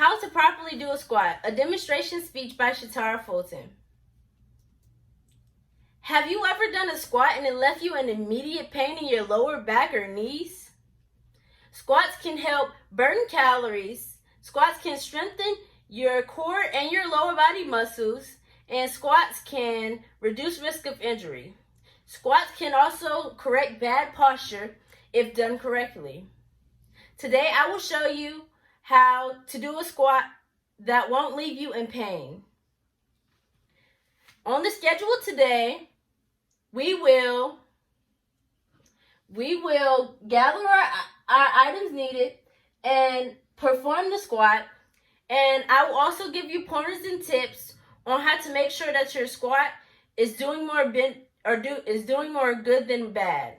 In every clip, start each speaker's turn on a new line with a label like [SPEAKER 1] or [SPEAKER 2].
[SPEAKER 1] How to properly do a squat. A demonstration speech by Shatara Fulton. Have you ever done a squat and it left you in immediate pain in your lower back or knees? Squats can help burn calories. Squats can strengthen your core and your lower body muscles. And squats can reduce risk of injury. Squats can also correct bad posture if done correctly. Today I will show you how to do a squat that won't leave you in pain. On the schedule today, we will gather our items needed and perform the squat. And I will also give you pointers and tips on how to make sure that your squat is doing more good than bad.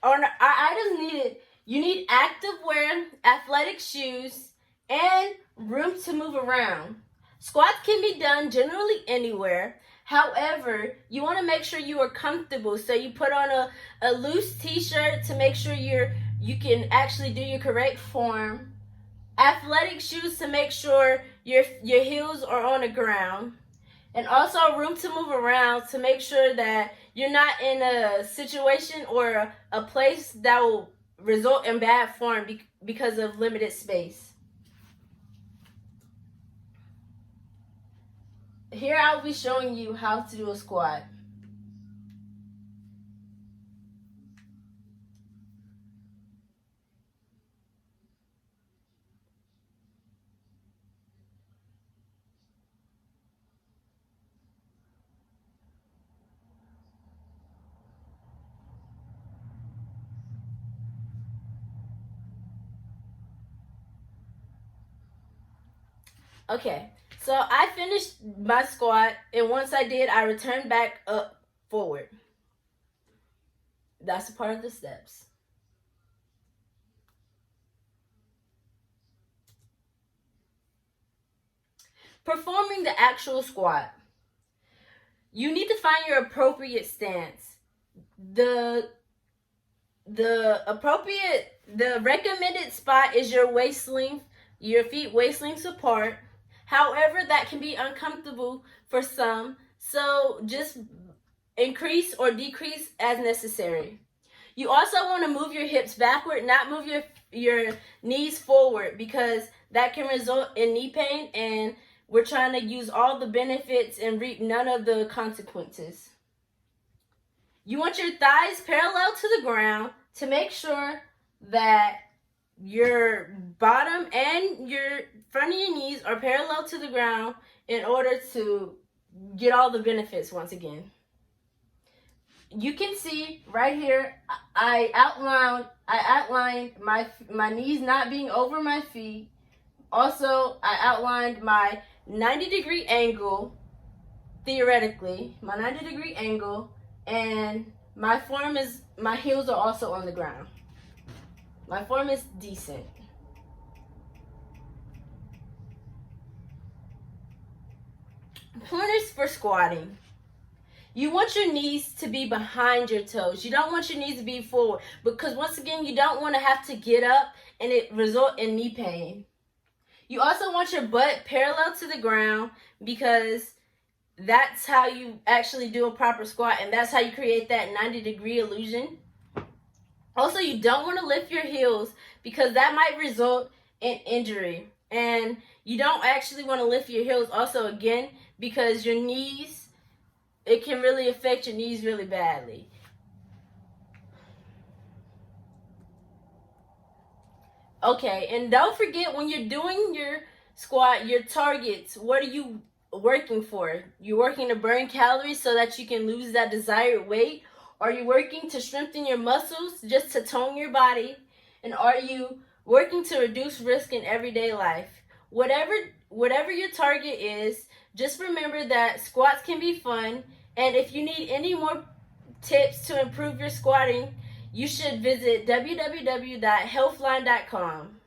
[SPEAKER 1] On our items needed, you need active wear, athletic shoes, and room to move around. Squats can be done generally anywhere. However, you want to make sure you are comfortable. So you put on a loose t-shirt to make sure you can actually do your correct form. Athletic shoes to make sure your heels are on the ground. And also room to move around to make sure that you're not in a situation or a place that will result in bad form because of limited space. Here I'll be showing you how to do a squat. Okay, so I finished my squat, and once I did, I returned back up forward. That's a part of the steps. Performing the actual squat. You need to find your appropriate stance. The recommended spot is your waist length, your feet waist lengths apart. However, that can be uncomfortable for some, so just increase or decrease as necessary. You also want to move your hips backward, not move your knees forward, because that can result in knee pain, and we're trying to use all the benefits and reap none of the consequences. You want your thighs parallel to the ground to make sure that your bottom and your front of your knees are parallel to the ground in order to get all the benefits once again. You can see right here, I outlined my knees not being over my feet. Also, I outlined my 90-degree angle, theoretically, my 90-degree angle, and my heels are also on the ground. My form is decent. Pointers for squatting. You want your knees to be behind your toes. You don't want your knees to be forward, because once again, you don't want to have to get up and it result in knee pain. You also want your butt parallel to the ground, because that's how you actually do a proper squat, and that's how you create that 90-degree illusion. Also, you don't want to lift your heels, because that might result in injury. And you don't actually want to lift your heels also, again, because your knees, it can really affect your knees really badly. Okay, and don't forget, when you're doing your squat, your targets, what are you working for? You're working to burn calories so that you can lose that desired weight? Are you working to strengthen your muscles just to tone your body? And are you working to reduce risk in everyday life? Whatever your target is, just remember that squats can be fun. And if you need any more tips to improve your squatting, you should visit www.healthline.com.